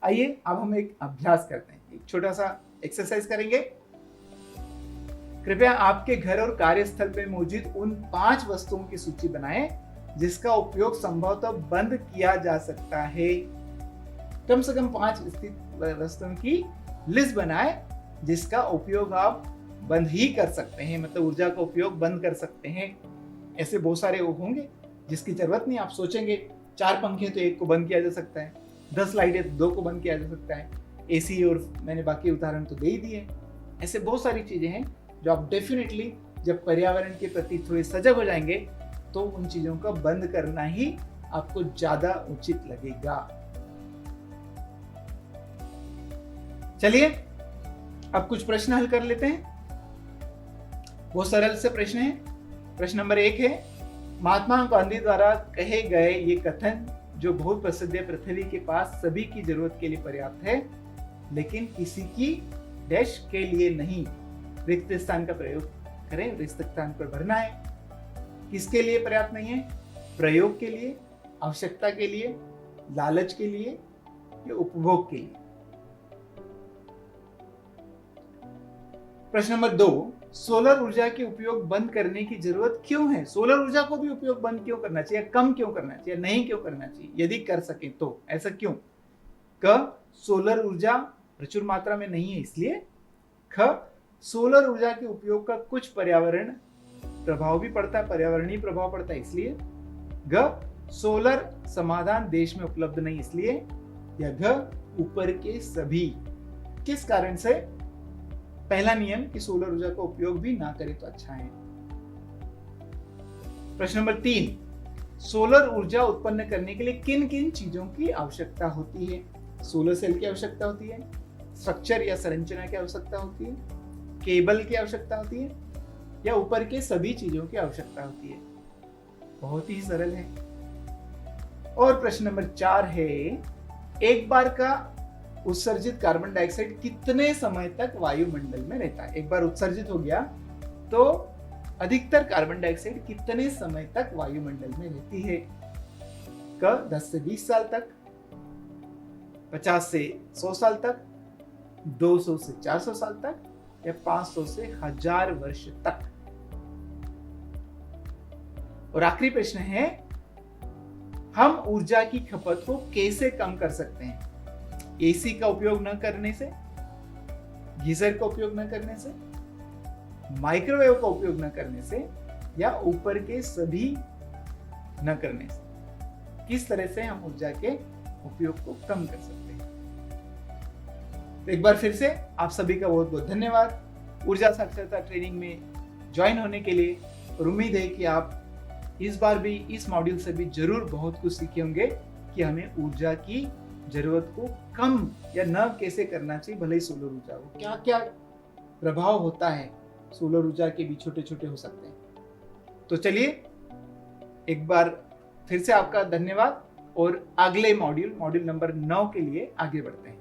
आइए अब हम एक अभ्यास करते हैं, एक छोटा सा एक्सरसाइज करेंगे। कृपया आपके घर और कार्यस्थल में मौजूद उन 5 वस्तुओं की सूची बनाएं जिसका उपयोग संभवतः बंद किया जा सकता है। कम से कम 5 स्थित वस्तुओं की लिस्ट बनाएं जिसका उपयोग आप बंद ही कर सकते हैं, मतलब ऊर्जा का उपयोग बंद कर सकते हैं। ऐसे बहुत सारे होंगे जिसकी जरूरत नहीं। आप सोचेंगे 4 पंखे तो 1 को बंद किया जा सकता है, 10 लाइटें तो 2 को बंद किया जा सकता है, एसी और मैंने बाकी उदाहरण तो दे ही दिए। ऐसे बहुत सारी चीजें हैं जो आप डेफिनेटली जब पर्यावरण के प्रति थोड़े सजग हो जाएंगे तो उन चीजों का बंद करना ही आपको ज्यादा उचित लगेगा। चलिए अब कुछ प्रश्न हल कर लेते हैं। बहुत सरल से प्रश्न है। प्रश्न नंबर 1 है, महात्मा गांधी द्वारा कहे गए ये कथन जो बहुत प्रसिद्ध है, पृथ्वी के पास सभी की जरूरत के लिए पर्याप्त है लेकिन किसी की डैश के लिए नहीं। रिक्त स्थान का प्रयोग करें, रिक्त स्थान पर भरना है। किसके लिए पर्याप्त नहीं है? प्रयोग के लिए, आवश्यकता के लिए, लालच के लिए या उपभोग के लिए। प्रश्न नंबर 2, सोलर ऊर्जा के उपयोग बंद करने की जरूरत क्यों है? सोलर ऊर्जा को भी उपयोग बंद क्यों करना चाहिए, कम क्यों करना चाहिए, नहीं क्यों करना चाहिए? यदि कर सके तो ऐसा क्यों? क, सोलर ऊर्जा प्रचुर मात्रा में नहीं है इसलिए। ख, सोलर ऊर्जा के उपयोग का कुछ पर्यावरण प्रभाव भी पड़ता है, पर्यावरणीय प्रभाव पड़ता है इसलिए। ग, सोलर समाधान देश में उपलब्ध नहीं इसलिए। या घ, ऊपर के सभी। किस कारण से? पहला नियम कि सोलर ऊर्जा का उपयोग भी ना करें तो अच्छा है। प्रश्न नंबर 3, सोलर ऊर्जा उत्पन्न करने के लिए किन किन चीजों की आवश्यकता होती है? सोलर सेल की आवश्यकता होती है, स्ट्रक्चर या संरचना की आवश्यकता होती है, केबल की आवश्यकता होती है या ऊपर के सभी चीजों की आवश्यकता होती है? बहुत ही सरल है। और प्रश्न नंबर 4 है, एक बार का उत्सर्जित कार्बन डाइऑक्साइड कितने समय तक वायुमंडल में रहता है? एक बार उत्सर्जित हो गया तो अधिकतर कार्बन डाइऑक्साइड कितने समय तक वायुमंडल में रहती है? क, 10 से 20 साल तक, 50 से 100 साल तक, 200 से 400 साल तक या 500 से 1000 वर्ष तक। और आखिरी प्रश्न है, हम ऊर्जा की खपत को कैसे कम कर सकते हैं? एसी का उपयोग न करने से, गीजर का उपयोग न करने से, माइक्रोवेव का उपयोग न करने से या ऊपर के सभी न करने से। किस तरह से हम ऊर्जा के उपयोग को कम कर सकते हैं? तो एक बार फिर से आप सभी का बहुत बहुत धन्यवाद ऊर्जा साक्षरता ट्रेनिंग में ज्वाइन होने के लिए। और उम्मीद है कि आप इस बार भी इस मॉड्यूल से भी जरूर बहुत कुछ सीखे होंगे कि हमें ऊर्जा की जरूरत को कम या न कैसे करना चाहिए। भले ही सोलर ऊर्जा हो, क्या क्या प्रभाव होता है सोलर ऊर्जा के भी छोटे छोटे हो सकते हैं। तो चलिए एक बार फिर से आपका धन्यवाद और अगले मॉड्यूल नंबर 9 के लिए आगे बढ़ते हैं।